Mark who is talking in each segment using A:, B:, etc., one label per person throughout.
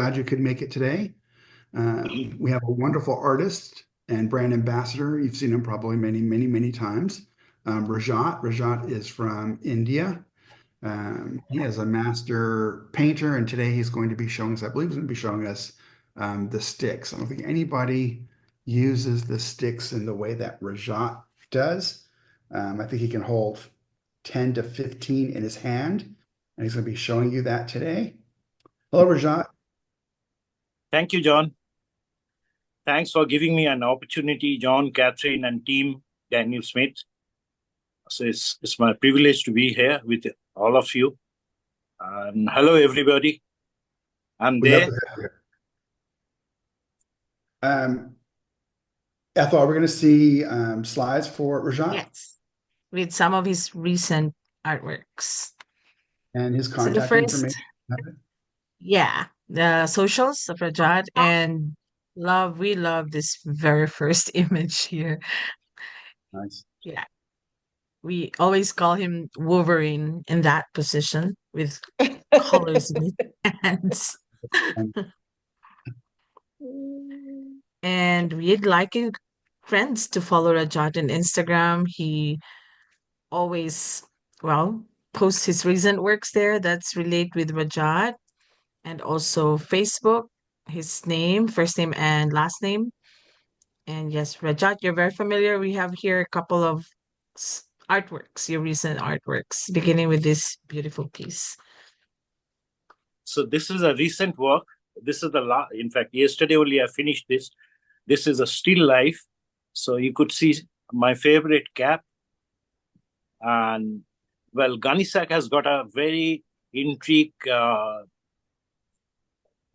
A: glad you could make it today. We have a wonderful artist and brand ambassador. You've seen him probably many, many, many times. Rajat. Rajat is from India. He is a master painter, and today he's going to be showing us, I believe he's going to be showing us the sticks. I don't think anybody uses the sticks in the way that Rajat does. I think he can hold 10 to 15 in his hand, and he's going to be showing you that today. Hello, Rajat.
B: Thank you, John. Thanks for giving me an opportunity, John, Catherine, and team Daniel Smith. So it's my privilege to be here with all of you. And hello, everybody. I'm
A: We love
B: there.
A: to have you. Ethel, are we going to see slides for Rajat
C: Yes, with some of his recent artworks.
A: and his
C: So the
A: contact
C: first,
A: information?
C: yeah, the socials of Rajat, and we love this very first image here.
A: Nice.
C: Yeah, we always call him Wolverine in that position with colors in his hands. And we'd like you friends to follow Rajat on Instagram. He always, well, posts his recent works there that's relate with Rajat, and also Facebook, his name, first name and last name. And yes, Rajat, you're very familiar. We have here a couple of artworks, your recent artworks, beginning with this beautiful piece.
B: So this is a recent work. This is in fact, yesterday only I finished this. This is a still life. So you could see my favorite cap. And well, Ganisak has got a very intrigue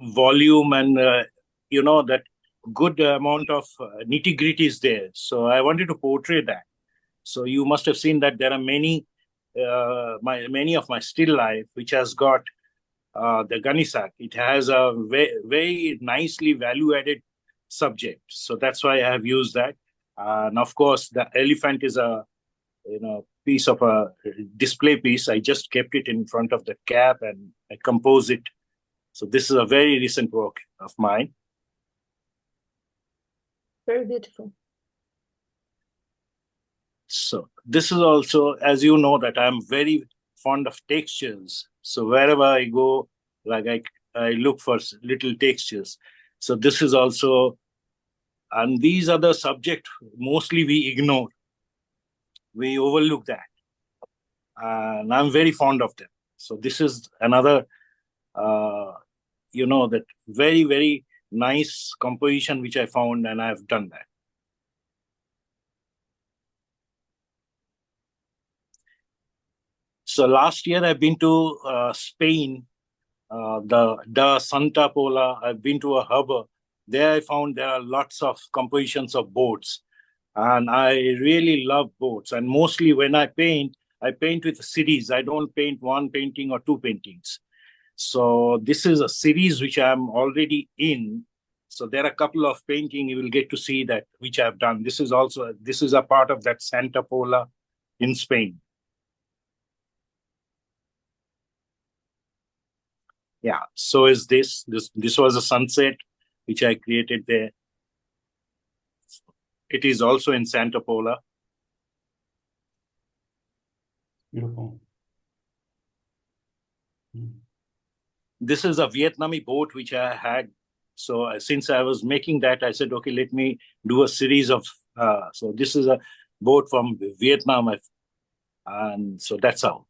B: volume, and that good amount of nitty-gritty is there. So I wanted to portray that. So you must have seen that there are many of my still life which has got the Ganisak. It has a very, very nicely value-added subject. So that's why I have used that. And of course, the elephant is a piece of a display piece. I just kept it in front of the cap and I composed it. So this is a very recent work of mine.
C: Very beautiful.
B: So this is also, as you know, that I'm very fond of textures. So wherever I go, like I look for little textures. So this is also, and these are the subject mostly we ignore. We overlook that. And I'm very fond of them. So this is another, that very, very nice composition which I found, and I've done that. So last year I've been to Spain, the Santa Pola. I've been to a harbor. There I found there are lots of compositions of boats. And I really love boats. And mostly when I paint with series. I don't paint one painting or two paintings. So this is a series which I'm already in. So there are a couple of painting you will get to see that which I've done. This is a part of that Santa Pola in Spain. Yeah, so is this was a sunset which I created there. It is also in Santa Pola.
A: Beautiful.
B: This is a Vietnamese boat which I had. So since I was making that, I said, okay, let me do a series of. So this is a boat from Vietnam, and so that's how.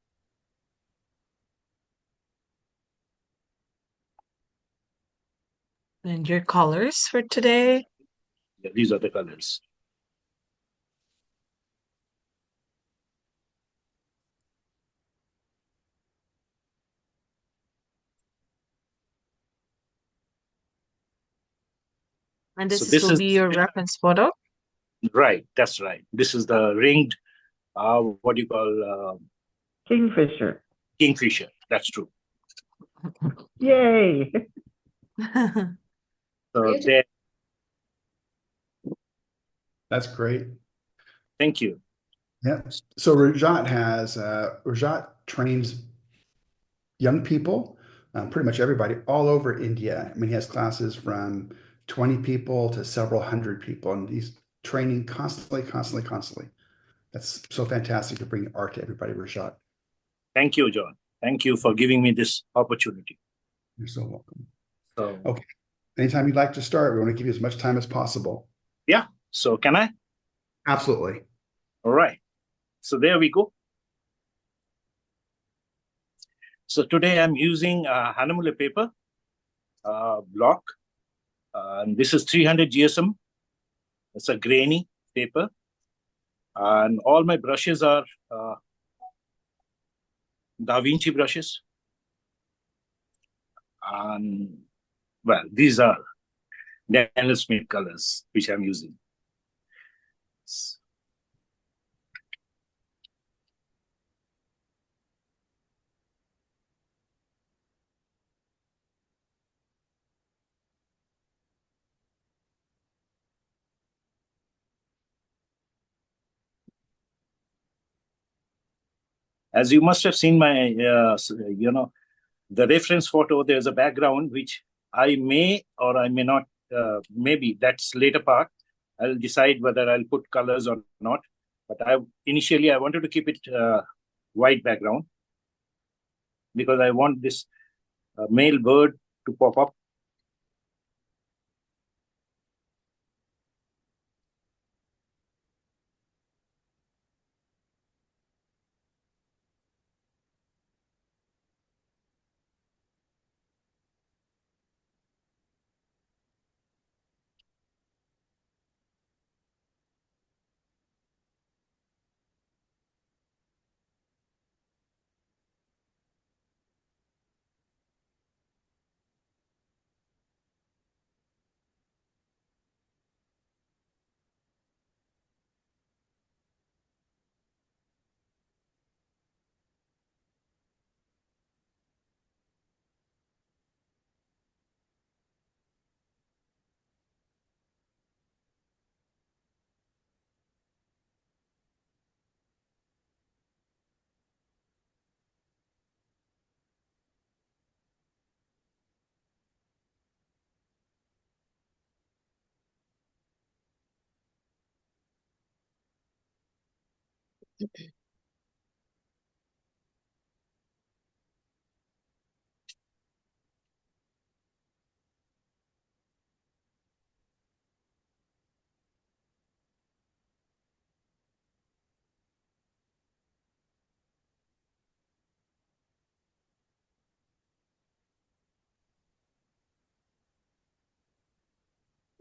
C: And your colors for today?
B: Yeah, these are the colors.
C: And
B: So
C: this will be your reference photo?
B: Right, that's right. This is the ringed, what do you call?
D: Kingfisher.
B: Kingfisher, that's true.
D: Yay!
B: So there.
A: That's great.
B: Thank you.
A: Yeah. So Rajat trains young people pretty much everybody all over India. I mean, he has classes from 20 people to several hundred people, and he's training constantly, constantly, constantly. That's so fantastic to bring art to everybody, Rajat.
B: Thank you, John. Thank you for giving me this opportunity.
A: You're so welcome.
B: So,
A: okay. Anytime you'd like to start, we want to give you as much time as possible.
B: yeah. So can I?
A: Absolutely.
B: All right. So there we go. So today I'm using Hanamule paper block. And this is 300 GSM. It's a grainy paper. And all my brushes are Da Vinci brushes. And, well, these are Daniel Smith colors, which I'm using. As you must have seen my, the reference photo, there's a background which I may or I may not, maybe that's later part. I'll decide whether I'll put colors or not. But initially I wanted to keep it white background because I want this male bird to pop up.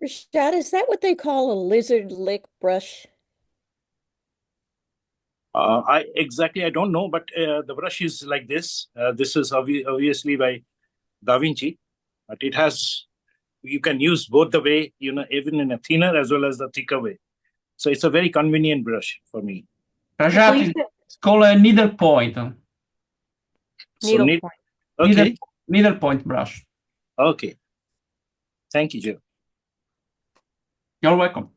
E: Rashad, is that what they call a lizard lick brush?
B: I don't know, but the brush is like this. This is obviously by Da Vinci, but it has, you can use both the way, even in a thinner as well as the thicker way. So it's a very convenient brush for me.
F: Rajat, it's called a needlepoint.
B: So
E: Needlepoint.
B: okay.
F: Needlepoint brush.
B: Okay. Thank you, Joe.
F: You're welcome.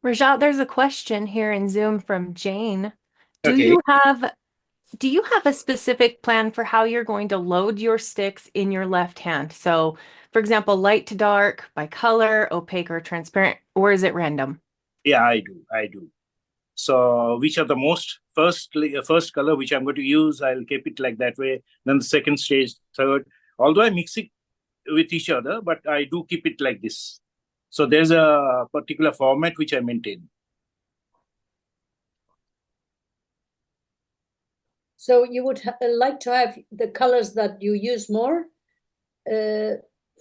G: Rajat, there's a question here in Zoom from Jane. Do
B: Okay.
G: you have a specific plan for how you're going to load your sticks in your left hand? So, for example, light to dark, by color, opaque or transparent, or is it random?
B: Yeah, I do. So which are the first color which I'm going to use, I'll keep it like that way. Then the second stage, third. Although I mix it with each other, but I do keep it like this. So there's a particular format which I maintain.
H: So you would like to have the colors that you use more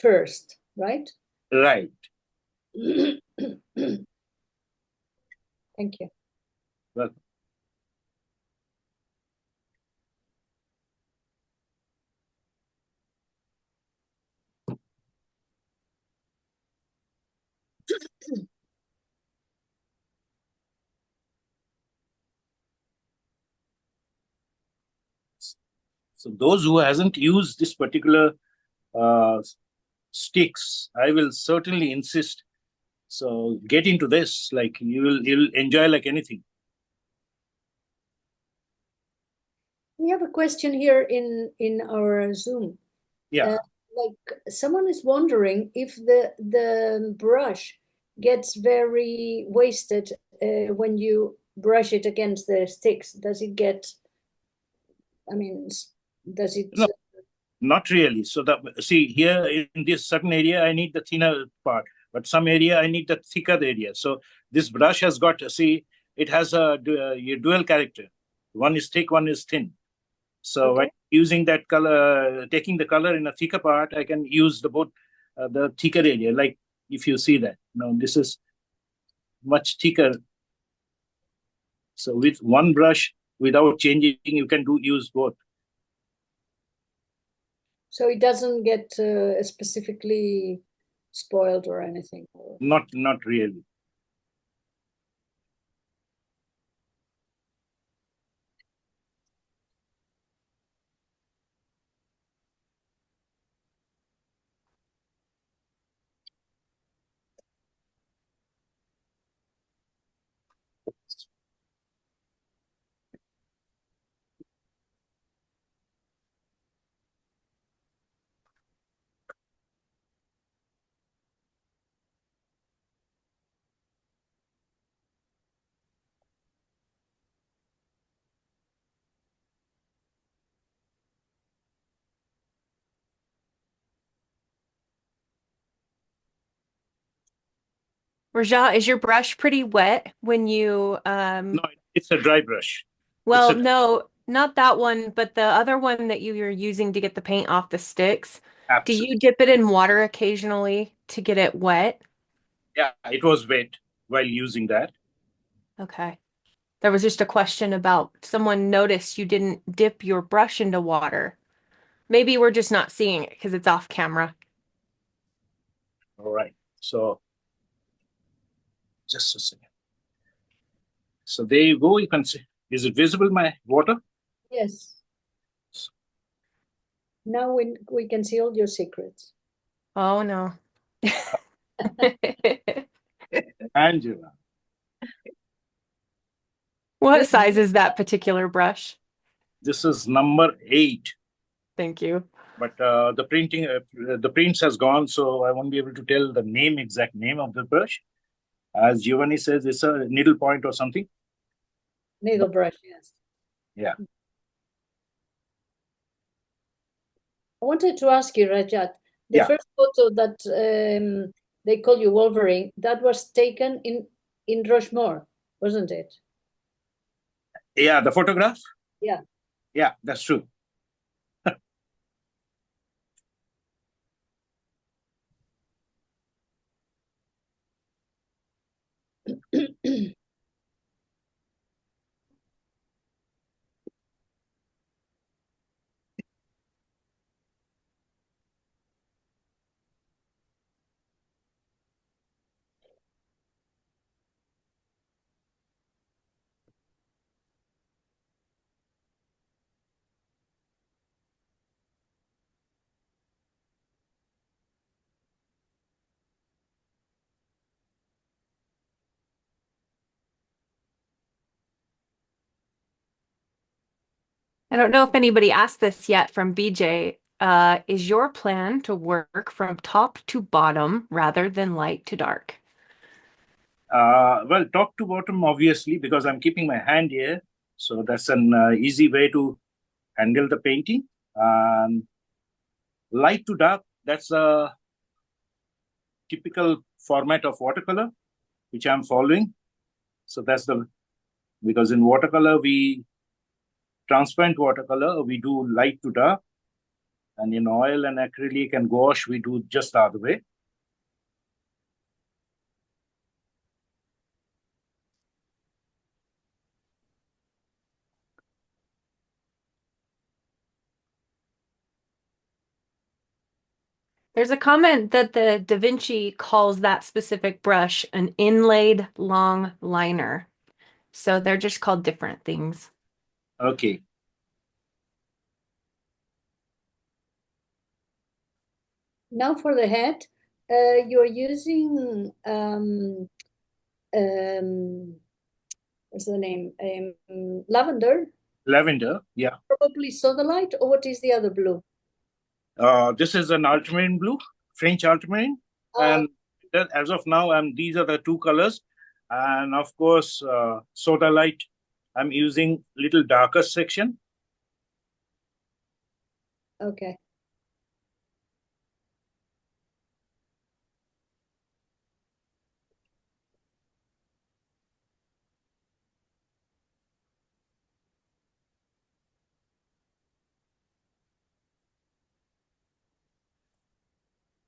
H: first, right?
B: Right.
H: Thank you.
B: Well, so those who hasn't used this particular uh, sticks, I will certainly insist. So get into this, like you'll enjoy like anything.
H: We have a question here in our Zoom.
B: Yeah.
H: Like someone is wondering if the brush gets very wasted when you brush it against the sticks. Does it get? I mean, does it?
B: No, not really. So see here in this certain area, I need the thinner part, but some area I need the thicker area. So this brush has got, see, it has a dual character. One is thick, one is thin. So when using that color, taking the color in a thicker part, I can use the thicker area. Like if you see that, this is much thicker. So with one brush, without changing, you can use both.
H: So it doesn't get specifically spoiled or anything?
B: Not really.
G: Rajat, is your brush pretty wet when you
B: No, it's a dry brush.
G: Well, no, not that one, but the other one that you were using to get the paint off the sticks. Do
B: Absolutely.
G: you dip it in water occasionally to get it wet?
B: Yeah, it was wet while using that.
G: Okay. There was just a question about someone noticed you didn't dip your brush into water. Maybe we're just not seeing it because it's off camera.
B: All right. So just a second. So there you go. You can see. Is it visible, my water?
H: Yes. Now we can see all your secrets.
G: Oh, no.
B: Angela.
G: What size is that particular brush?
B: This is number 8.
G: Thank you.
B: But the prints has gone, so I won't be able to tell the exact name of the brush. As Giovanni says, it's a needle point or something.
H: Needle brush, yes.
B: Yeah.
H: I wanted to ask you, Rajat, the first photo that they call you Wolverine, that was taken in Rushmore, wasn't it?
B: Yeah, the photograph?
H: Yeah.
B: Yeah, that's true.
G: I don't know if anybody asked this yet from BJ. Is your plan to work from top to bottom rather than light to dark?
B: Well, top to bottom, obviously, because I'm keeping my hand here. So that's an easy way to handle the painting. Light to dark, that's a typical format of watercolor, which I'm following. So that's because in watercolor, we transparent watercolor, we do light to dark. And in oil and acrylic and gouache, we do just the other way.
G: There's a comment that the Da Vinci calls that specific brush an inlaid long liner. So they're just called different things.
B: Okay.
H: Now for the head, you're using what's the name? Lavender,
B: Lavender, yeah.
H: probably sodalite, or what is the other blue?
B: This is an ultramarine blue, French ultramarine. And as of now, these are the two colors. And of course, sodalite, I'm using little darker section.
H: Okay.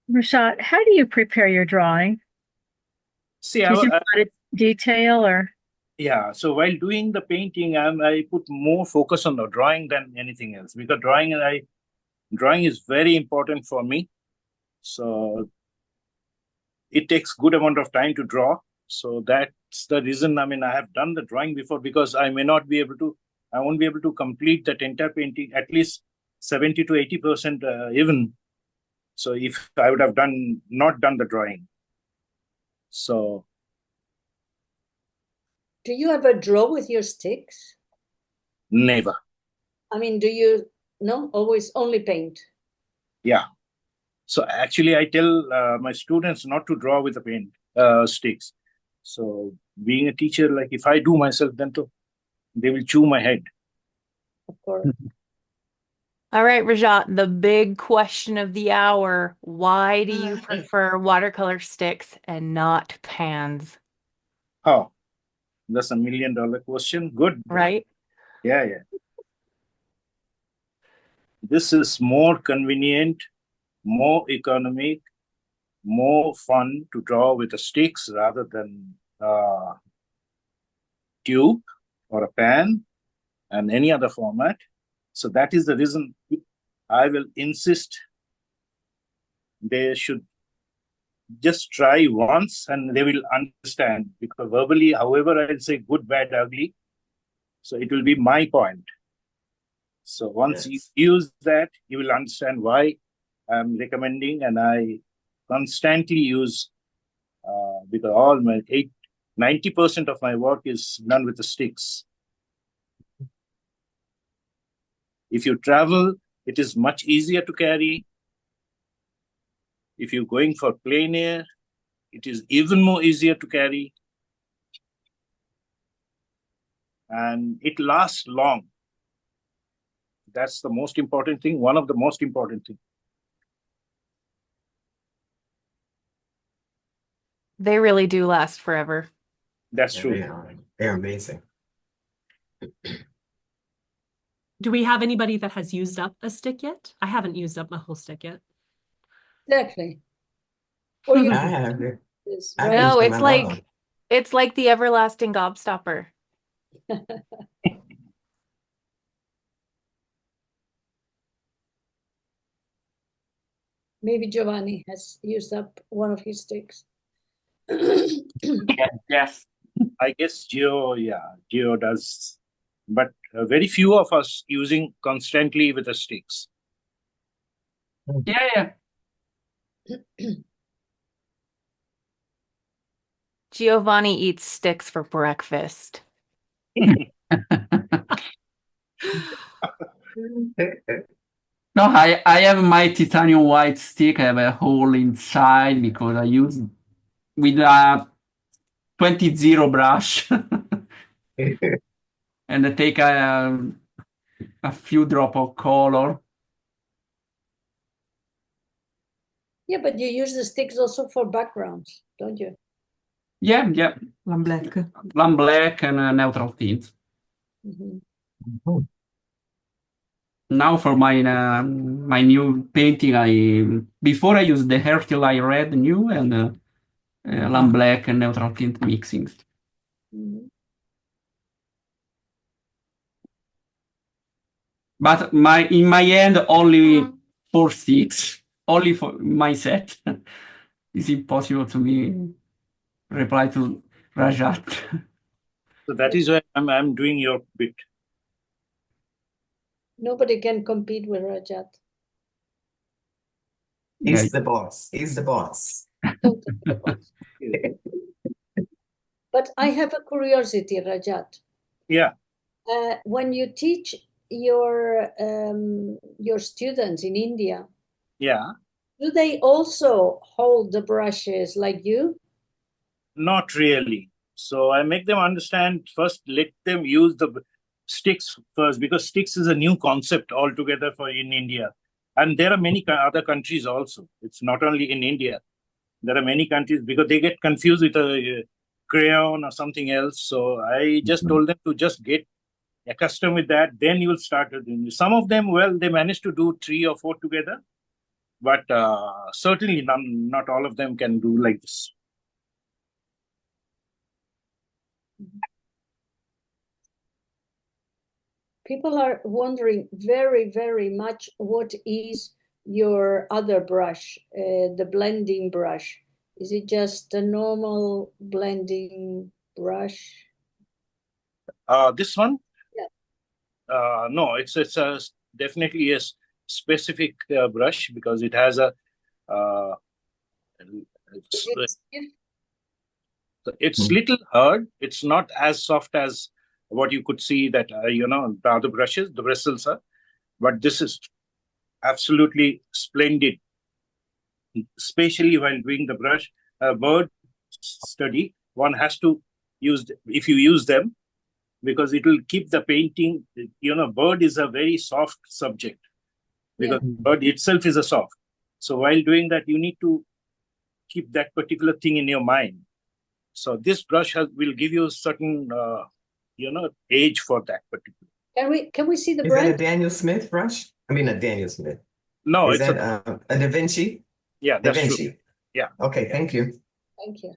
I: Rajat, how do you prepare your drawing?
B: See,
I: Do you put detail or?
B: yeah, so while doing the painting, I put more focus on the drawing than anything else, because drawing is very important for me. So it takes good amount of time to draw. So that's the reason, I have done the drawing before, because I won't be able to complete that entire painting, at least 70 to 80% even. So if I would have not done the drawing. So.
H: Do you ever draw with your sticks?
B: Never.
H: Do you, no, always only paint?
B: Yeah. So actually, I tell my students not to draw with the paint sticks. So being a teacher, like if I do myself, then they will chew my head.
H: Of course.
G: All right, Rajat, the big question of the hour. Why do you prefer watercolor sticks and not pans?
B: Oh, that's $1 million question. Good.
G: Right?
B: Yeah. This is more convenient, more economic, more fun to draw with the sticks rather than tube or a pan and any other format. So that is the reason I will insist they should just try once and they will understand, because verbally, however, I'll say good, bad, ugly. So it will be my point. So once you use that, you will understand why I'm recommending, and I constantly use, because all my 90% of my work is done with the sticks. If you travel, it is much easier to carry. If you're going for plein air, it is even more easier to carry. And it lasts long. That's the most important thing, one of the most important things.
G: They really do last forever.
B: That's true.
J: They're amazing.
K: Do we have anybody that has used up a stick yet? I haven't used up my whole stick yet.
H: Exactly. Or you
J: I have it.
G: No, it's like the everlasting gobstopper.
H: Maybe Giovanni has used up one of his sticks.
F: Yes.
B: I guess Geo does, but very few of us using constantly with the sticks.
F: Yeah.
G: Giovanni eats sticks for breakfast.
F: No, I have my titanium white stick. I have a hole inside because I use with a 20-0 brush. And I take a few drop of color.
H: Yeah, but you use the sticks also for backgrounds, don't you?
F: Yeah.
C: Lam black.
F: Lam black and neutral tint.
H: Mhm.
F: now for my new painting, before I use the Hercule red new and lamp black and neutral tint mixing.
H: Mhm.
F: But in my end, only 4 sticks, only for my set. It's impossible to me reply to Rajat.
B: So that is why I'm doing your bit.
H: Nobody can compete with Rajat.
F: Yeah.
J: He's the boss. He's the boss.
H: Totally the boss. But I have a curiosity, Rajat.
B: Yeah.
H: When you teach your students in India,
B: Yeah.
H: do they also hold the brushes like you?
B: Not really. So I make them understand first, let them use the sticks first, because sticks is a new concept altogether for in India. And there are many other countries also. It's not only in India. There are many countries because they get confused with a crayon or something else. So I just told them to just get accustomed with that. Then you will start doing. Some of them, well, they manage to do 3 or 4 together. But certainly not all of them can do like this.
H: People are wondering very, very much what is your other brush, the blending brush. Is it just a normal blending brush?
B: This one?
H: Yeah.
B: No, it's a definitely a specific brush because it has a it's little hard. It's not as soft as what you could see that the other brushes, the bristles are, but this is absolutely splendid, especially while doing the bird study. One has to use, if you use them, because it will keep the painting. Bird is a very soft subject because bird itself is a soft. So while doing that, you need to keep that particular thing in your mind. So this brush will give you a certain, age for that particular.
H: Can we see the
J: Is
H: brush?
J: that a Daniel Smith brush? I mean, a Daniel Smith.
B: No,
J: Is
B: it's
J: that a Da Vinci?
B: Yeah,
J: Da
B: that's
J: Vinci.
B: true. Yeah.
J: Okay, thank you.
H: Thank you.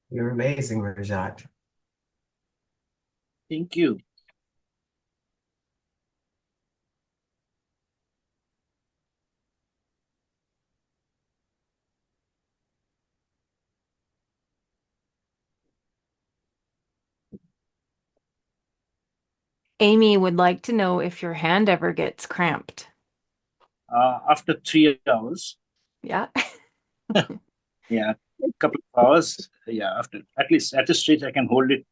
J: You're amazing, Rajat.
B: Thank you.
G: Amy would like to know if your hand ever gets cramped.
B: After 3 hours.
G: Yeah.
B: Yeah, a couple of hours. Yeah, after at least at this stage, I can hold it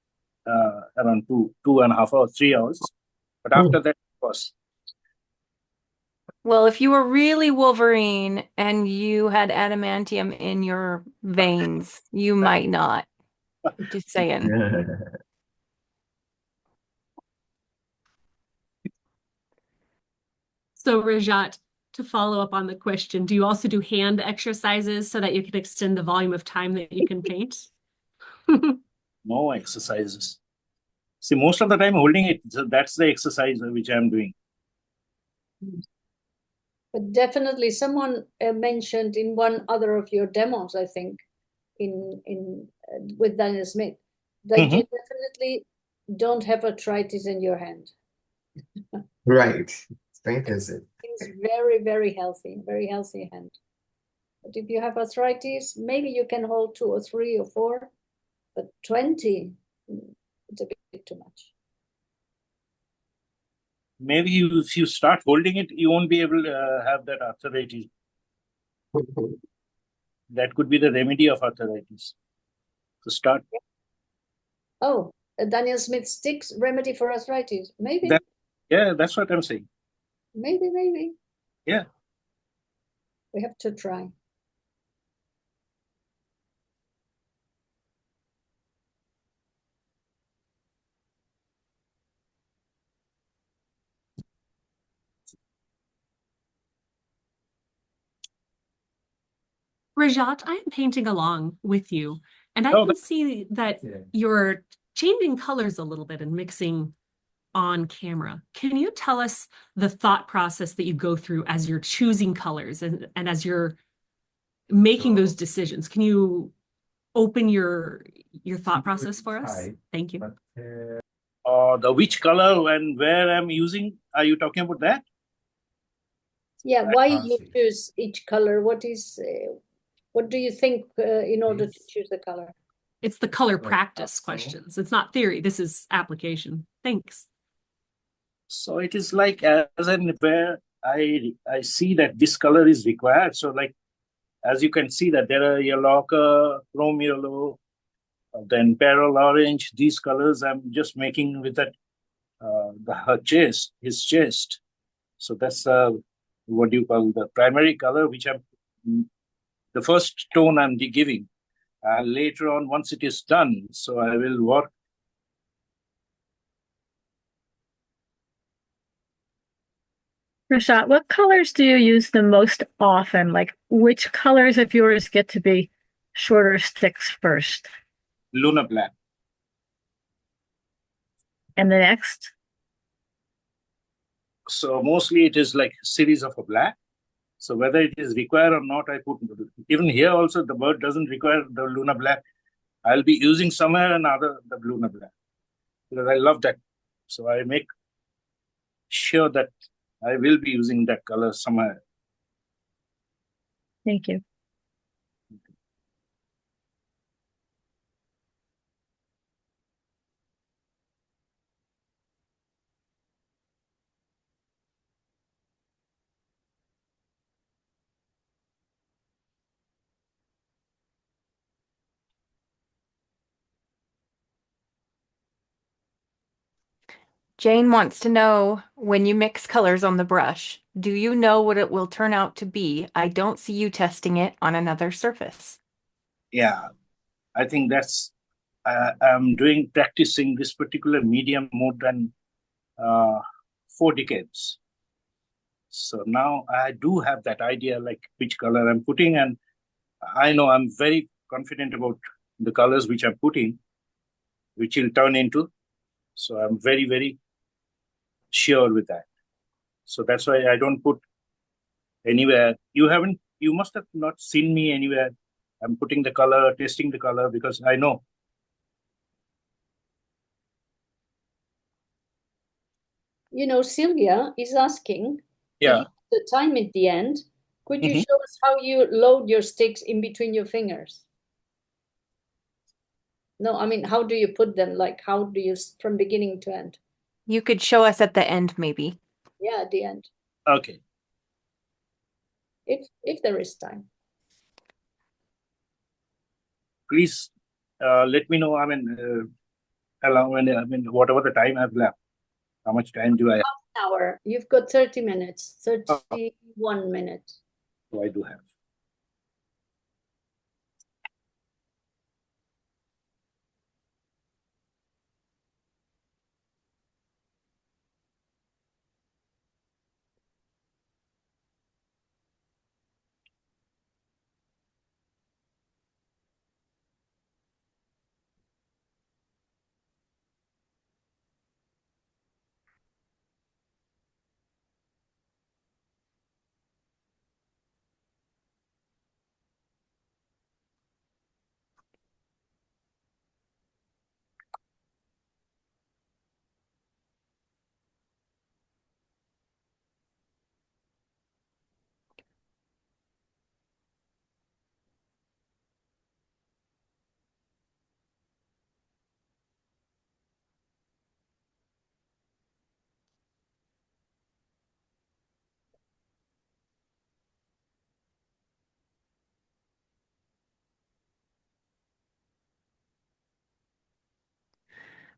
B: around 2.5 hours, 3 hours. But after that, of course.
G: Well, if you were really Wolverine and you had adamantium in your veins, you might not. Just saying.
K: So Rajat, to follow up on the question, do you also do hand exercises so that you can extend the volume of time that you can paint?
B: No exercises. See, most of the time holding it, that's the exercise which I'm doing.
H: But definitely someone mentioned in one other of your demos, I think, in with Daniel Smith, that you definitely don't have arthritis in your hand.
J: Right. Strength is it.
H: It's very, very healthy hand. But if you have arthritis, maybe you can hold 2 or 3 or 4, but 20, it's a bit too much.
B: Maybe if you start holding it, you won't be able to have that arthritis. That could be the remedy of arthritis. To start.
H: Oh, Daniel Smith sticks remedy for arthritis. Maybe.
B: Yeah, that's what I'm saying.
H: Maybe.
B: Yeah.
H: We have to try.
K: Rajat, I am painting along with you, and I
B: Oh,
K: can see that you're changing colors a little bit and mixing on camera. Can you tell us the thought process that you go through as you're choosing colors and as you're making those decisions? Can you open your thought process for us? Thank you.
B: the which color and where I'm using? Are you talking about that?
H: Yeah, why you choose each color? What do you think in order to choose the color?
K: It's the color practice questions. It's not theory. This is application. Thanks.
B: So it is like as and where I see that this color is required. So like as you can see that there are yellow ochre, chrome yellow, then pearl orange. These colors I'm just making with that her chest, his chest. So that's what do you call the primary color, which I'm the first tone I'm giving. Later on, once it is done, so I will work.
I: Rajat, what colors do you use the most often? Like, which colors of yours get to be shorter sticks first?
B: Lunar black.
I: And the next?
B: So mostly it is like series of a black. So whether it is required or not, I put even here also the bird doesn't require the lunar black. I'll be using somewhere another the lunar black because I love that. So I make sure that I will be using that color somewhere.
I: Thank you.
G: Jane wants to know, when you mix colors on the brush, do you know what it will turn out to be? I don't see you testing it on another surface.
B: Yeah, I think that's I'm practicing this particular medium more than 4 decades. So now I do have that idea like which color I'm putting, and I know I'm very confident about the colors which I'm putting, which will turn into. So I'm very, very sure with that. So that's why I don't put anywhere. You must have not seen me anywhere. I'm putting the color, testing the color because I know.
H: You know, Sylvia is asking
B: Yeah.
H: if the time at the end, could you
B: Mhm.
H: show us how you load your sticks in between your fingers? No, I mean, how do you put them? Like, how do you, from beginning to end?
G: You could show us at the end, maybe.
H: Yeah, at the end,
B: Okay.
H: if there is time.
B: Please let me know. I mean, whatever the time I've left, how much time do I have?
H: Half an hour. You've got 30 minutes, 31 minutes.
B: So I do have.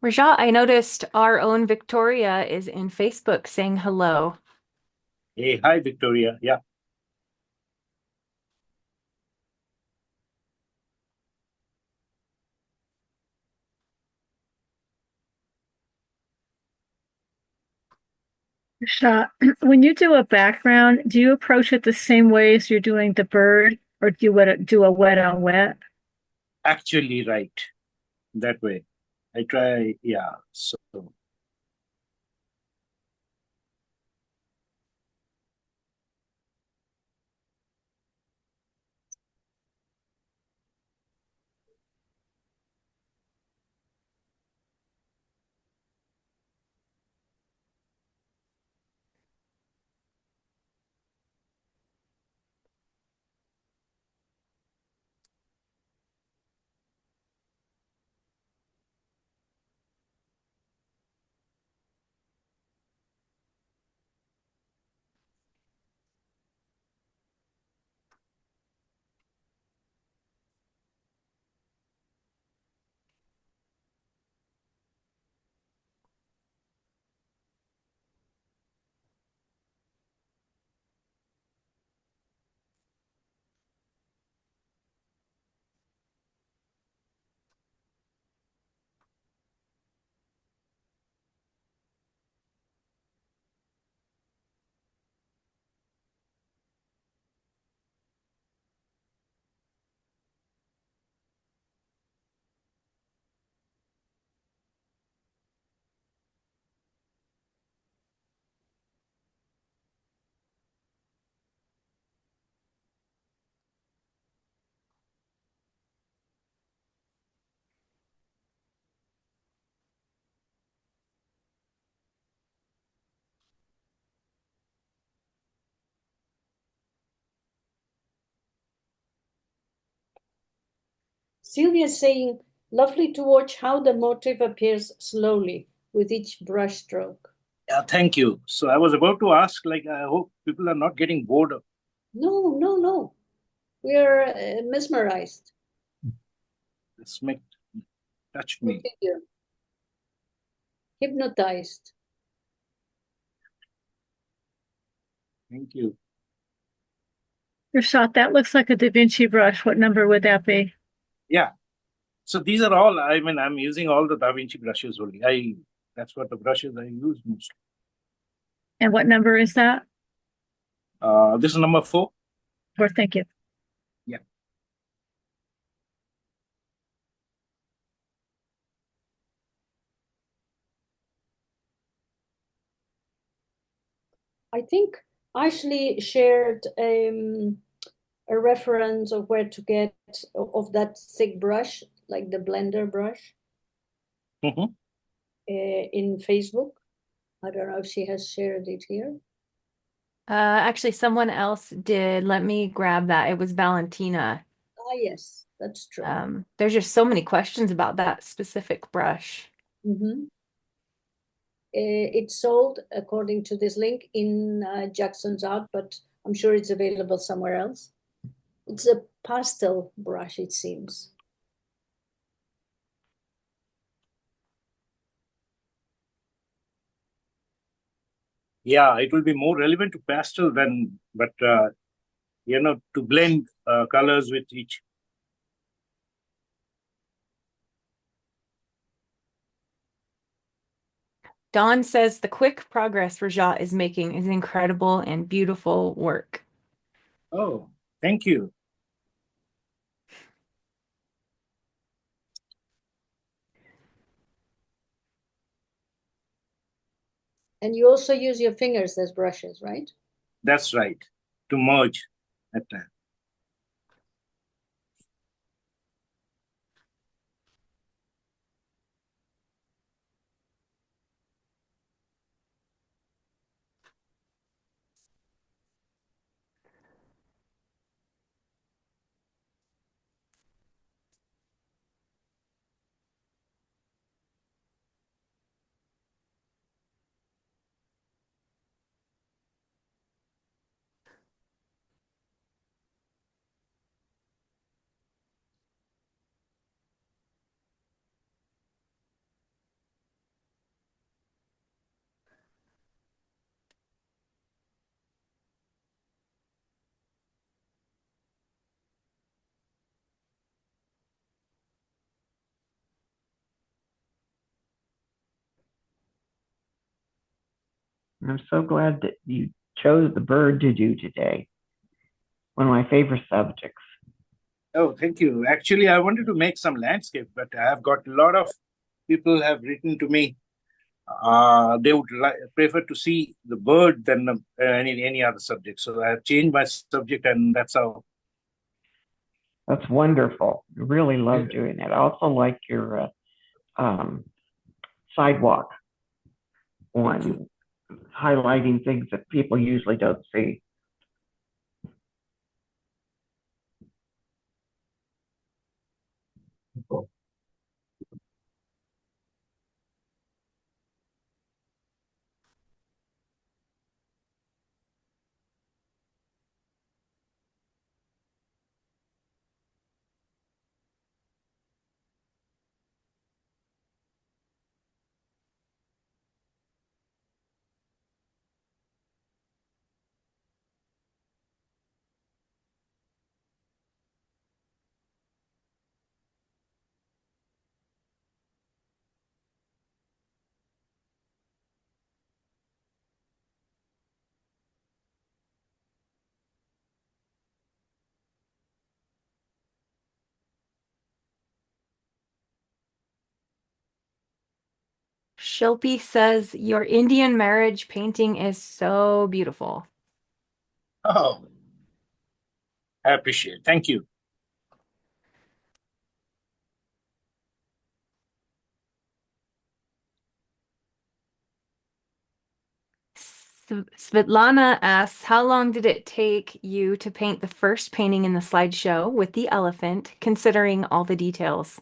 G: Rajat, I noticed our own Victoria is in Facebook saying hello.
B: Hey, hi, Victoria. Yeah.
I: Rajat, when you do a background, do you approach it the same way as you're doing the bird? Or do you do a wet on wet?
B: Actually, right. That way. I try, yeah. So
H: Sylvia is saying, lovely to watch how the motif appears slowly with each brush stroke.
B: yeah, thank you. So I was about to ask, like, I hope people are not getting bored.
H: No, no, no. We are mesmerized.
B: This make touched me.
H: Hypnotized.
B: Thank you.
I: Rajat, that looks like a Da Vinci brush. What number would that be?
B: Yeah. So these are all, I mean, I'm using all the Da Vinci brushes only. That's what the brushes I use mostly.
I: And what number is that?
B: This is number 4.
I: Thank you.
B: Yeah.
H: I think Ashley shared a reference of where to get of that thick brush, like the blender brush, in Facebook. I don't know if she has shared it here.
G: Actually, someone else did. Let me grab that. It was Valentina.
H: Ah, yes, that's true.
G: There's just so many questions about that specific brush.
H: It's sold, according to this link, in Jackson's Art, but I'm sure it's available somewhere else. It's a pastel brush, it seems.
B: Yeah, it will be more relevant to pastel than, but to blend colors with each.
G: Dawn says the quick progress Rajat is making is incredible and beautiful work.
B: Oh, thank you.
H: And you also use your fingers as brushes, right?
B: That's right. To merge at that.
D: I'm so glad that you chose the bird to do today. One of my favorite subjects.
B: Oh, thank you. Actually, I wanted to make some landscape, but I have got a lot of people have written to me. They would prefer to see the bird than any other subject. So I have changed my subject, and that's how.
D: That's wonderful. I really love doing it. I also like your sidewalk one, highlighting things that people usually don't see.
J: Cool.
G: Shilpi says your Indian marriage painting is so beautiful.
B: Oh, I appreciate it. Thank you.
G: Svetlana asks, how long did it take you to paint the first painting in the slideshow with the elephant, considering all the details?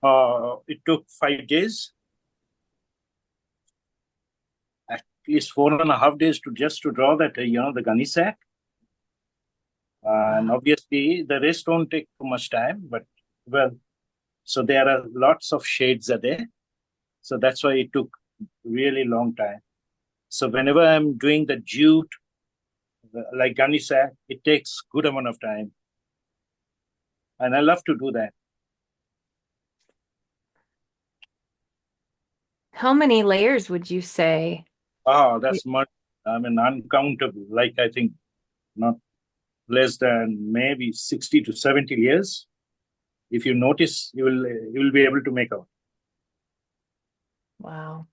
B: It took 5 days, at least 4.5 days to draw that, the gunny sack. And obviously, the rest don't take too much time, but well, so there are lots of shades are there. So that's why it took really long time. So whenever I'm doing the jute, like gunny sack, it takes good amount of time. And I love to do that.
G: How many layers would you say?
B: Oh, that's much, uncountable. Like, I think not less than maybe 60 to 70 layers. If you notice, you will be able to make out.
G: Wow,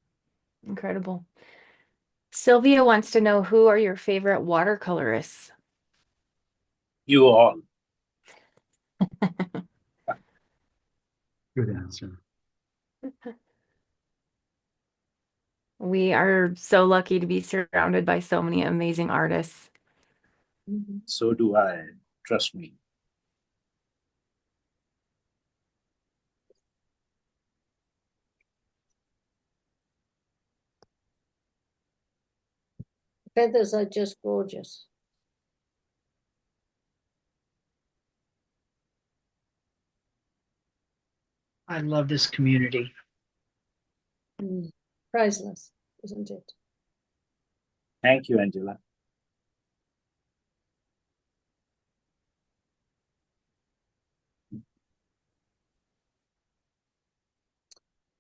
G: incredible. Sylvia wants to know, who are your favorite watercolorists?
B: You all.
A: Good answer.
G: We are so lucky to be surrounded by so many amazing artists.
B: So do I. Trust me.
H: Feathers are just gorgeous.
L: I love this community.
H: Priceless, isn't it?
B: Thank you, Angela.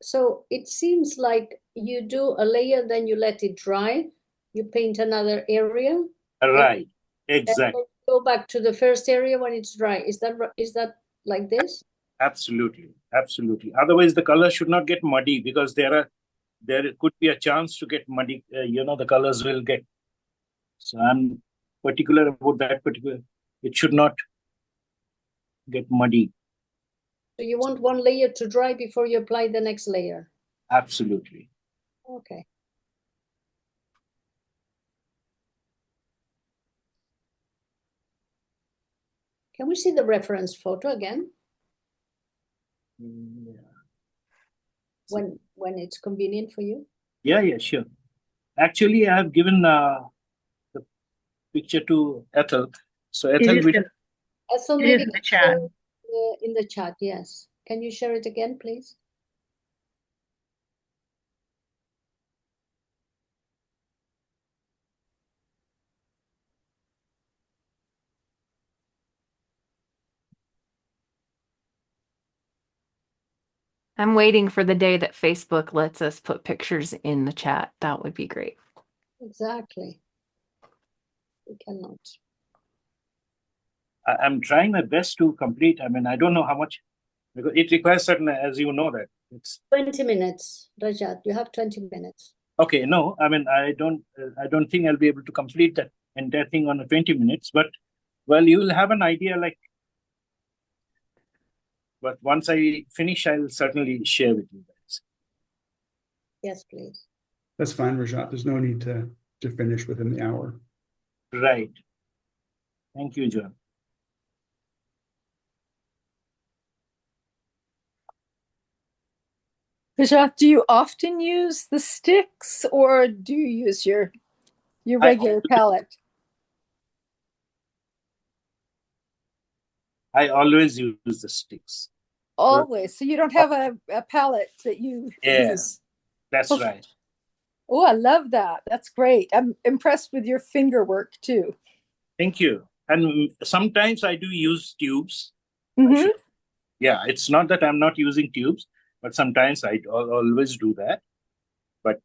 H: So it seems like you do a layer, then you let it dry, you paint another area.
B: Right,
H: And
B: exactly.
H: go back to the first area when it's dry. Is that like this?
B: Absolutely, absolutely. Otherwise, the color should not get muddy, because there could be a chance to get muddy. The colors will get. So I'm particular about that particular. It should not get muddy.
H: So you want one layer to dry before you apply the next layer?
B: Absolutely.
H: Okay. Can we see the reference photo again?
B: Yeah.
H: When it's convenient for you?
B: Yeah, sure. Actually, I have given the picture to Ethel. So Ethel will.
H: Ethel,
I: It
H: maybe
I: is in the chat.
H: in the chat, yes. Can you share it again, please?
G: I'm waiting for the day that Facebook lets us put pictures in the chat. That would be great.
H: Exactly. We cannot.
B: I'm trying my best to complete. I mean, I don't know how much, because it requires certain, as you know, that it's
H: 20 minutes, Rajat. You have 20 minutes.
B: okay. No, I mean, I don't think I'll be able to complete that entire thing on 20 minutes. But well, you will have an idea, like. But once I finish, I'll certainly share with you guys.
H: Yes, please.
A: That's fine, Rajat. There's no need to finish within the hour.
B: Right. Thank you, John.
M: Rajat, do you often use the sticks or do you use your regular palette?
B: I always use the sticks.
M: Always. So you don't have a palette that you use?
B: That's right.
M: Oh, I love that. That's great. I'm impressed with your finger work too.
B: Thank you. And sometimes I do use tubes.
M: Mm-hmm.
B: Yeah, it's not that I'm not using tubes, but sometimes I always do that. But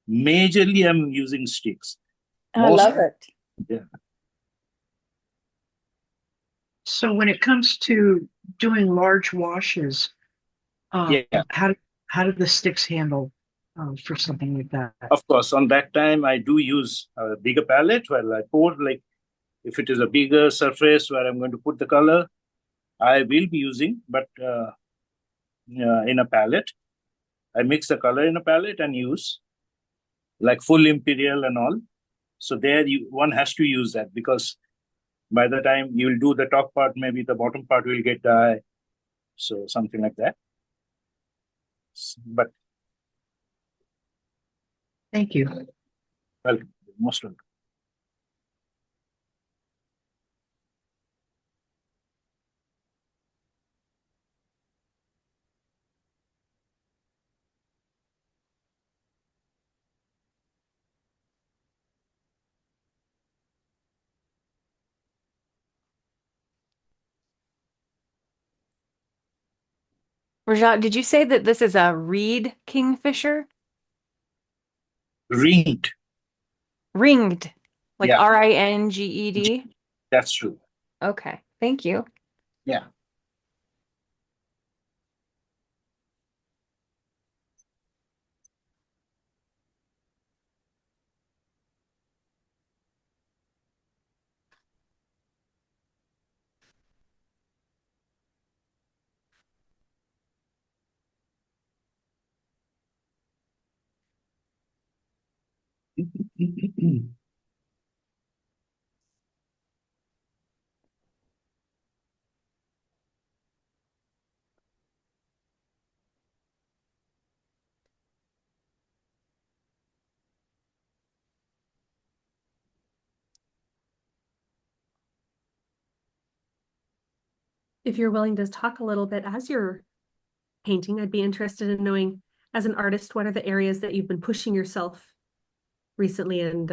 B: majorly I'm using sticks.
M: I love it.
B: Yeah.
L: So when it comes to doing large washes, how do the sticks handle for something like that?
B: Of course, on that time I do use a bigger palette where I pour, like if it is a bigger surface where I'm going to put the color, I will be using, but in a palette. I mix the color in a palette and use like full imperial and all. So there one has to use that, because by the time you will do the top part, maybe the bottom part will get dye. So something like that. But
L: thank you.
B: Welcome. Most welcome.
G: Rajat, did you say that this is a reed kingfisher?
B: Ringed.
G: Ringed, like
B: Yeah.
G: RINGED?
B: That's true.
G: Okay, thank you.
B: Yeah.
K: If you're willing to talk a little bit as you're painting, I'd be interested in knowing, as an artist, what are the areas that you've been pushing yourself recently and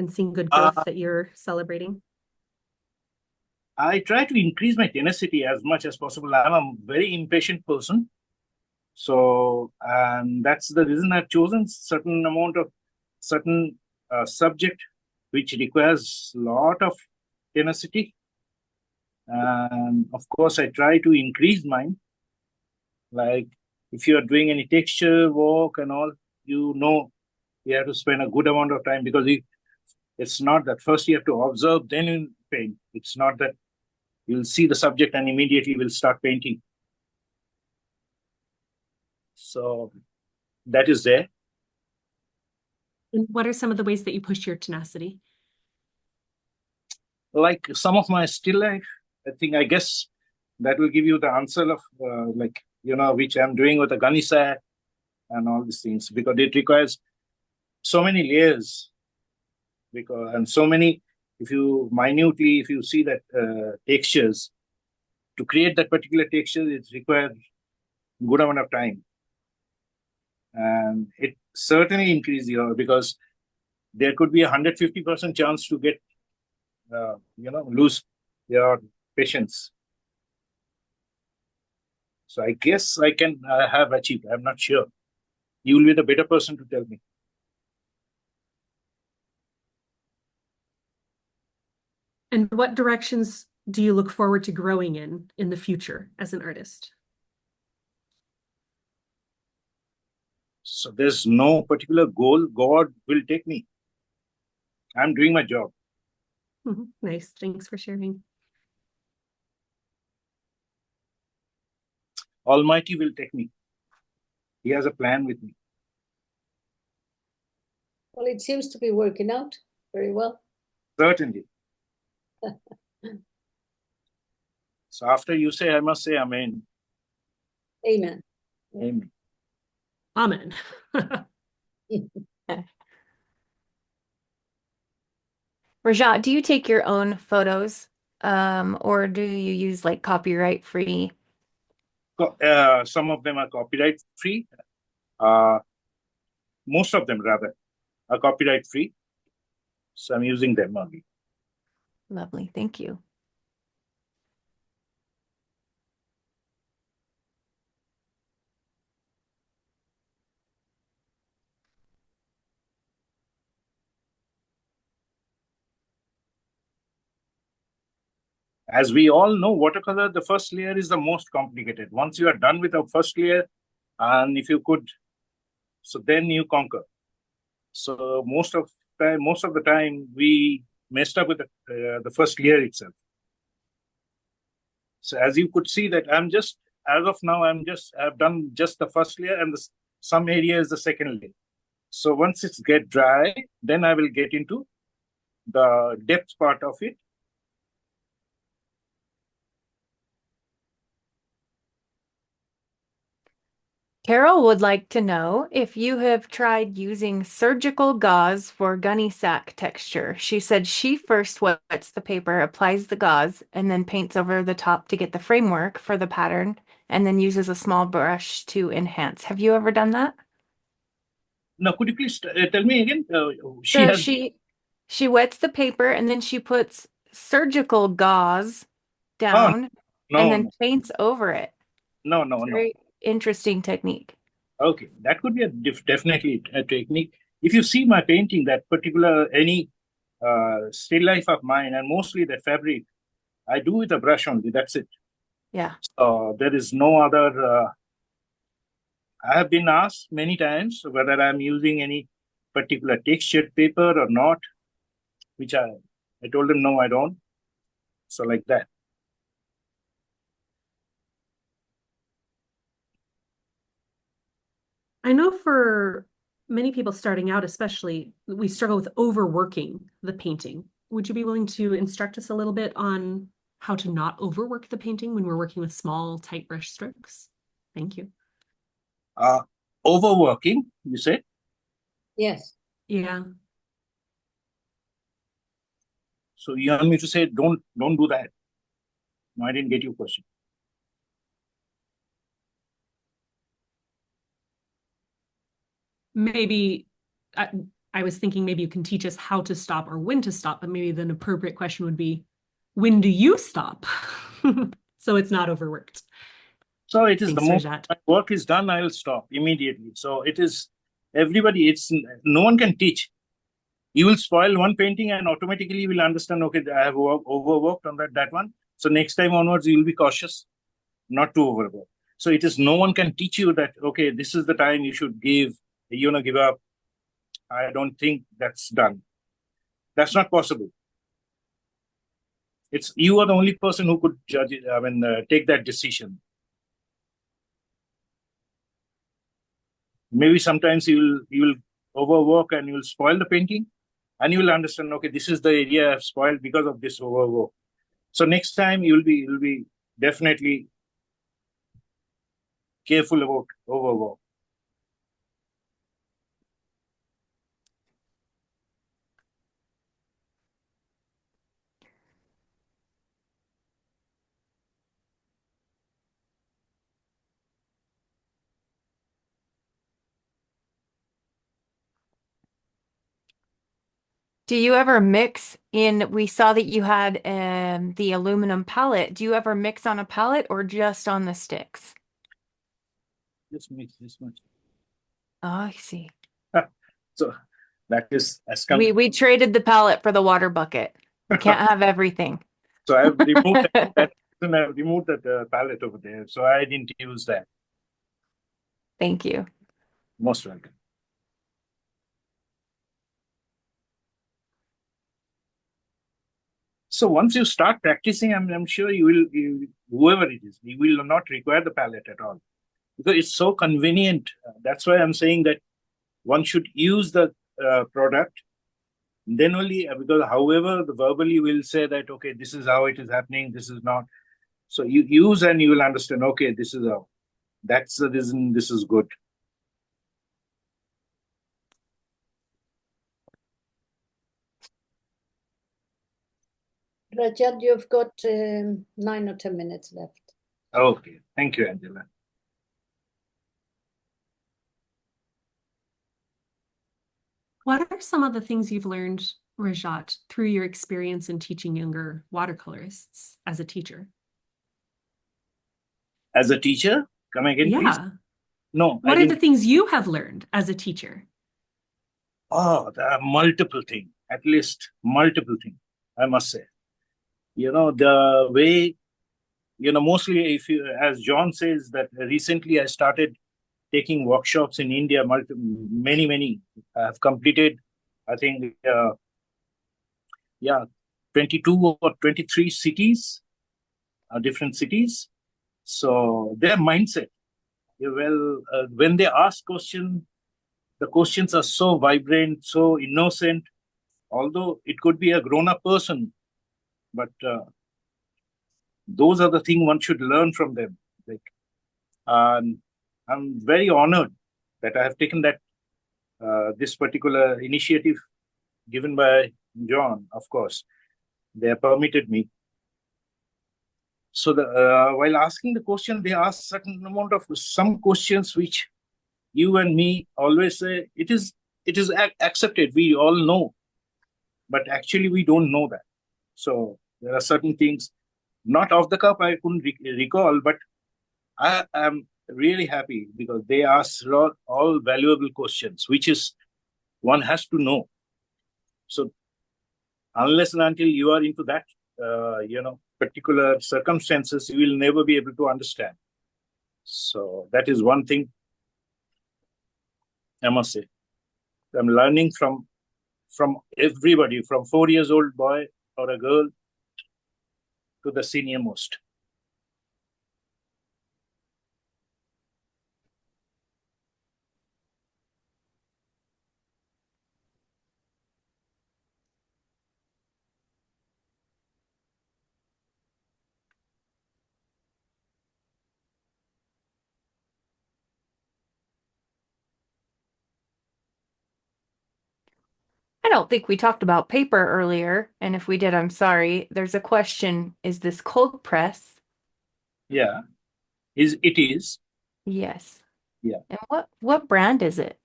K: seeing good growth that you're celebrating?
B: I try to increase my tenacity as much as possible. I'm a very impatient person. So, and that's the reason I've chosen certain subject which requires a lot of tenacity. And of course, I try to increase mine. Like if you are doing any texture work and all, you have to spend a good amount of time, because it's not that first you have to observe, then you paint. It's not that you'll see the subject and immediately will start painting. So that is there.
K: And what are some of the ways that you push your tenacity?
B: Like some of my still life, I guess that will give you the answer of which I'm doing with the Ganesha and all these things, because it requires so many layers, and so many, if you see that textures, to create that particular texture, it requires good amount of time. And it certainly increases because there could be 150% chance to get, lose your patience. So I guess I have achieved. I'm not sure. You will be the better person to tell me.
K: And what directions do you look forward to growing in the future as an artist?
B: So there's no particular goal. God will take me. I'm doing my job.
K: Nice. Thanks for sharing.
B: Almighty will take me. He has a plan with me.
H: Well, it seems to be working out very well.
B: Certainly. So after you say, I must say Amen.
H: Amen.
B: Amen.
K: Amen.
G: Rajat, do you take your own photos, or do you use like copyright free?
B: Some of them are copyright free. Most of them rather are copyright free. So I'm using them only.
G: Lovely. Thank you.
B: As we all know, watercolor, the first layer is the most complicated. Once you are done with the first layer, and if you could, so then you conquer. So most of the time, we messed up with the first layer itself. So as you could see that as of now, I've done just the first layer, and some area is the second layer. So once it's get dry, then I will get into the depth part of it.
G: Carol would like to know if you have tried using surgical gauze for gunny sack texture. She said she first wets the paper, applies the gauze, and then paints over the top to get the framework for the pattern, and then uses a small brush to enhance. Have you ever done that?
B: Now, could you please tell me again?
G: She wets the paper and then she puts surgical gauze down and then paints over it.
B: No.
G: Very interesting technique.
B: Okay, that could be definitely a technique. If you see my painting, that particular any still life of mine, and mostly the fabric, I do with a brush only. That's it.
G: Yeah.
B: There is no other. I have been asked many times whether I'm using any particular textured paper or not, which I told them no, I don't. So like that.
K: I know for many people starting out, especially, we struggle with overworking the painting. Would you be willing to instruct us a little bit on how to not overwork the painting when we're working with small, tight brush strokes? Thank you.
B: Overworking, you said?
H: Yes.
K: Yeah.
B: So you want me to say don't do that? No, I didn't get your question.
K: Maybe I was thinking maybe you can teach us how to stop or when to stop, but maybe the appropriate question would be, when do you stop? So it's not overworked.
B: So it is
K: Thanks,
B: the moment
K: Rajat.
B: my work is done, I'll stop immediately. So it is everybody, no one can teach. You will spoil one painting and automatically you will understand, okay, I have overworked on that one. So next time onwards, you will be cautious not to overwork. So it is no one can teach you that, okay, this is the time you should give up. I don't think that's done. That's not possible. You are the only person who could judge it, take that decision. Maybe sometimes you will overwork and you will spoil the painting, and you will understand, okay, this is the area I've spoiled because of this overwork. So next time you'll be definitely careful about overwork.
G: Do you ever mix in? We saw that you had the aluminum palette. Do you ever mix on a palette or just on the sticks?
B: Just mix this much.
G: Oh, I see.
B: So that is as
G: We traded the palette for the water bucket. We can't have everything.
B: So I've removed that. I've removed that palette over there. So I didn't use that.
G: Thank you.
B: Most welcome. So once you start practicing, I'm sure whoever it is, you will not require the palette at all, because it's so convenient. That's why I'm saying that one should use the product. Then only, because however the verbally will say that, okay, this is how it is happening, this is not. So you use and you will understand, okay, this is how. That's the reason this is good.
H: Rajat, you've got 9 or 10 minutes left.
B: Okay, thank you, Angela.
K: What are some of the things you've learned, Rajat, through your experience in teaching younger watercolorists as a teacher?
B: As a teacher? Come again, please? No.
K: What are the things you have learned as a teacher?
B: Oh, there are multiple things, at least multiple things, I must say. The way, mostly if you, as John says, that recently I started taking workshops in India, many. I have completed, I think, 22 or 23 cities, different cities. So their mindset, when they ask questions, the questions are so vibrant, so innocent, although it could be a grown-up person, but those are the things one should learn from them. I'm very honored that I have taken that this particular initiative given by John, of course. They have permitted me. So while asking the question, they ask certain amount of some questions which you and me always say it is accepted. We all know, but actually we don't know that. So there are certain things, not off the cuff, I couldn't recall, but I am really happy because they ask all valuable questions, which is one has to know. So unless and until you are into that, particular circumstances, you will never be able to understand. So that is one thing I must say. I'm learning from everybody, from 4 years old boy or a girl to the senior most.
G: I don't think we talked about paper earlier, and if we did, I'm sorry. There's a question, is this cold press?
B: Yeah. It is.
G: Yes.
B: Yeah.
G: And what brand is it?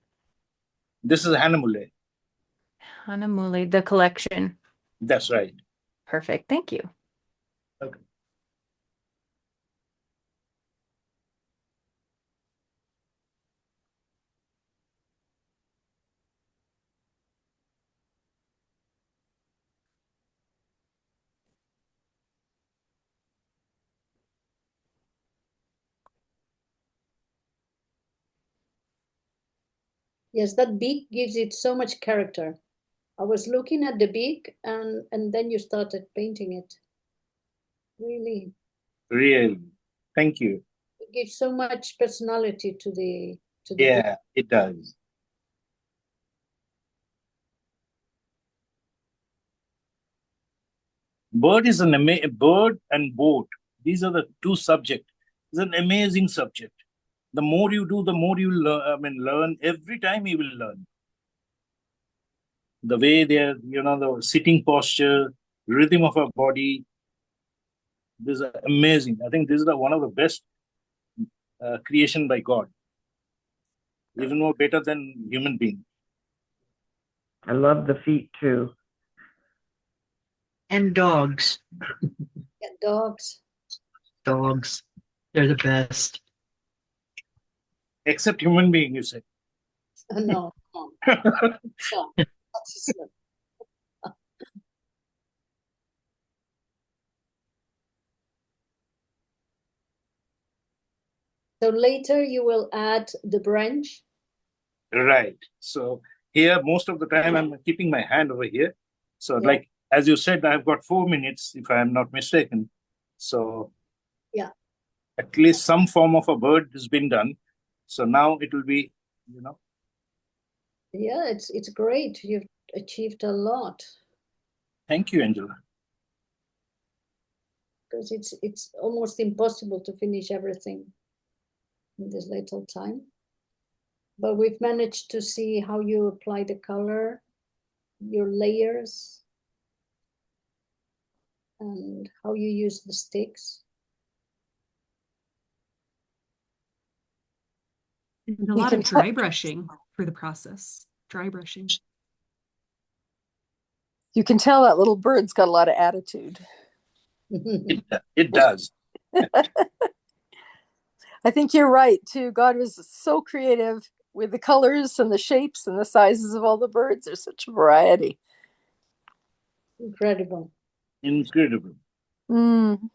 B: This is Hanamule.
G: Hanamule, the collection.
B: That's right.
G: Perfect. Thank you.
B: Okay.
H: Yes, that beak gives it so much character. I was looking at the beak and then you started painting it. Really.
B: Really. Thank you.
H: It gives so much personality to the
B: Yeah, it does. Bird and boat. These are the two subjects. It's an amazing subject. The more you do, the more you learn. Every time you will learn. The way they're, the sitting posture, rhythm of our body. This is amazing. I think this is one of the best creation by God. Even more better than human being.
D: I love the feet too.
L: And dogs.
H: Yeah, dogs.
L: Dogs. They're the best.
B: Except human being, you say.
H: No. No. So later you will add the branch.
B: Right. So here, most of the time, I'm keeping my hand over here. So
H: Yeah.
B: like, as you said, I've got 4 minutes, if I'm not mistaken. So
H: Yeah.
B: at least some form of a bird has been done. So now it will be,
H: Yeah, it's great. You've achieved a lot.
B: Thank you, Angela.
H: Because it's almost impossible to finish everything in this little time. But we've managed to see how you apply the color, your layers, and how you use the sticks.
K: And a lot of dry brushing for the process. Dry brushing.
M: You can tell that little bird's got a lot of attitude.
B: It does.
M: I think you're right too. God was so creative with the colors and the shapes and the sizes of all the birds. There's such a variety.
H: Incredible.
B: Incredible.
M: Mm.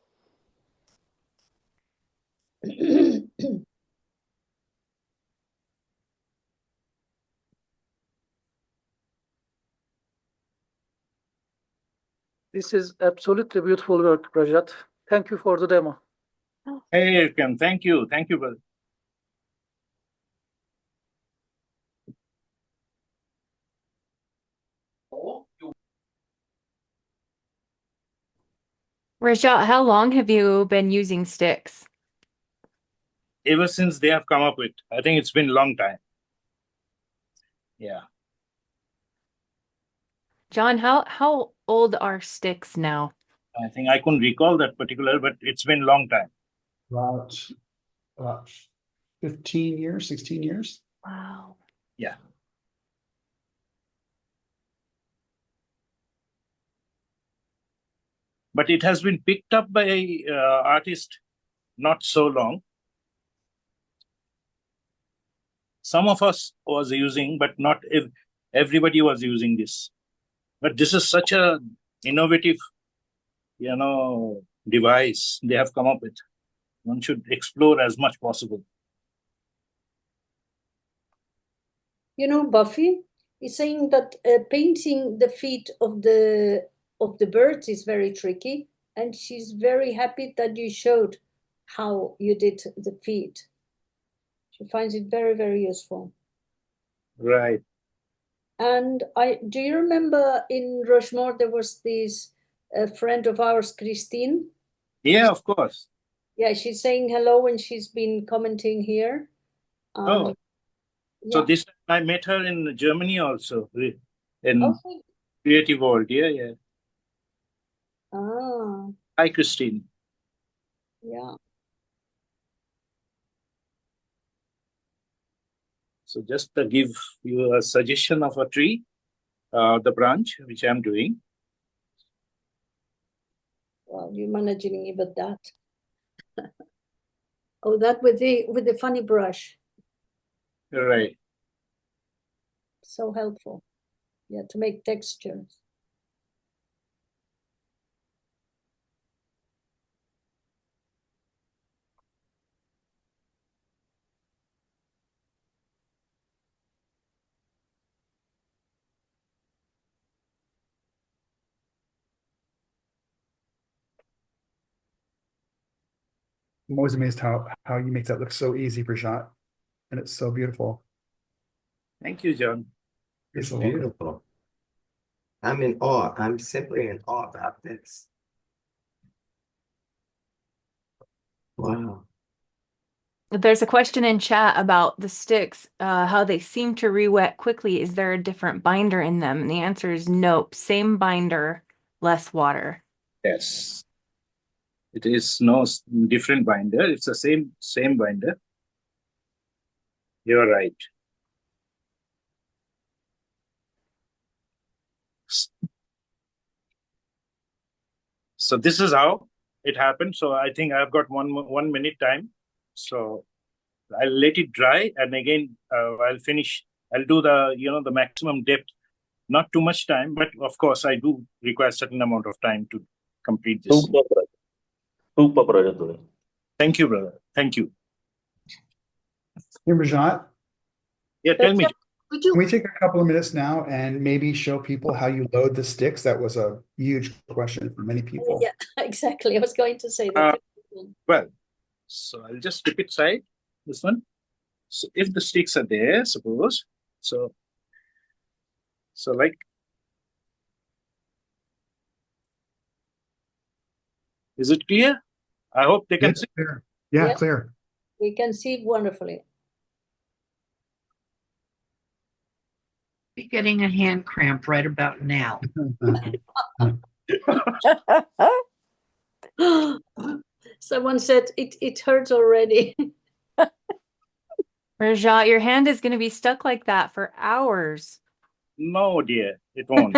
N: This is absolutely beautiful work, Rajat. Thank you for the demo.
B: Hey, Kim, thank you. Thank you, brother.
G: Rajat, how long have you been using sticks?
B: Ever since they have come up with, I think it's been a long time. Yeah.
G: John, how old are sticks now?
B: I think I couldn't recall that particular, but it's been a long time.
A: About 15 years, 16 years.
G: Wow.
B: Yeah. But it has been picked up by artists not so long. Some of us was using, but not everybody was using this. But this is such a innovative, device they have come up with. One should explore as much possible.
H: Buffy is saying that painting the feet of the birds is very tricky, and she's very happy that you showed how you did the feet. She finds it very, very useful.
B: Right.
H: And do you remember in Rushmore there was this friend of ours, Christine?
B: Yeah, of course.
H: Yeah, she's saying hello and she's been commenting here.
B: So this time I met her in Germany also, in Creative World. Yeah.
H: Ah.
B: Hi, Christine.
H: Yeah.
B: So just to give you a suggestion of a tree, the branch, which I'm doing.
H: Well, you're managing even that. Oh, that with the funny brush.
B: Right.
H: So helpful. Yeah, to make textures.
A: I'm always amazed how you make that look so easy, Rajat, and it's so beautiful.
B: Thank you, John.
J: It's beautiful. I'm in awe. I'm simply in awe about this. Wow.
G: There's a question in chat about the sticks, how they seem to re-wet quickly. Is there a different binder in them? And the answer is nope. Same binder, less water.
B: Yes. It is no different binder. It's the same binder. You're right. So this is how it happened. So I think I've got 1 minute time. So I'll let it dry, and again I'll finish. I'll do the maximum depth. Not too much time, but of course I do require a certain amount of time to complete this. Super, Rajat. Thank you, brother. Thank you.
A: Hey, Rajat,
B: Yeah, tell me.
H: Would
A: can
H: you?
A: we take a couple of minutes now and maybe show people how you load the sticks? That was a huge question for many people.
H: Yeah, exactly. I was going to say
B: Uh,
H: that.
B: Well, so I'll just flip it side, this one. So if the sticks are there, suppose, so like, is it clear? I hope they can see.
A: Clear. Yeah,
H: Yeah.
A: clear.
H: We can see wonderfully.
L: Be getting a hand cramp right about now.
H: Someone said it hurts already.
G: Rajat, your hand is going to be stuck like that for hours.
B: No, dear, it won't.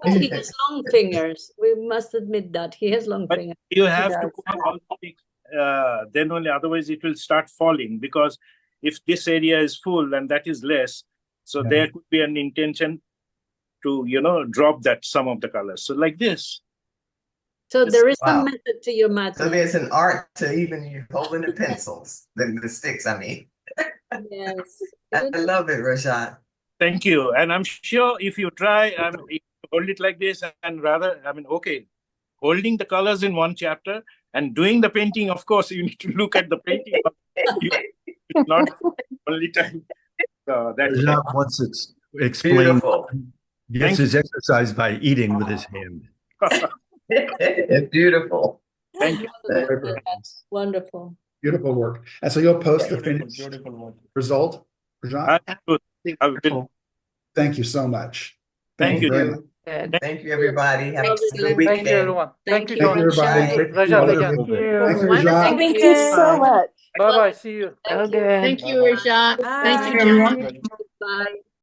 H: He has long fingers. We must admit that he has long
B: But
H: fingers.
B: you have
H: He
B: to
H: does.
B: go all the sticks, then only, otherwise it will start falling, because if this area is full and that is less, so
A: Yeah.
B: there could be an intention to, drop that some of the colors. So like this.
H: So there is some
J: Wow.
H: method to your
J: So
H: madness.
J: there's an art to even you holding the pencils, the sticks, I mean.
H: Yes.
J: I love it, Rajat.
B: Thank you. And I'm sure if you try, if you hold it like this and okay, holding the colors in one chapter and doing the painting, of course, you need to look at the painting. It's not only time. So that's
O: Rajat wants to explain.
J: Beautiful.
O: Gets his exercise by eating with his hand.
J: Beautiful.
B: Thank you.
H: That's wonderful.
A: Beautiful work. And so you'll post the
B: Beautiful,
A: finished
B: beautiful work.
A: result, Rajat?
B: I will.
A: Thank you so much.
B: Thank you.
A: very much.
G: Good.
J: Thank you, everybody. Have a good
K: Excellent.
J: weekend.
N: Thank you, everyone. Thank you,
A: Thank you,
N: John.
A: everybody.
N: Rajat again.
A: Thank you,
G: Wonderful
A: Rajat.
M: Thank you so
G: weekend.
M: much.
N: Bye bye. See you.
G: So good.
L: Thank you, Rajat.
C: Bye.
L: Thank you, everyone.
H: Bye.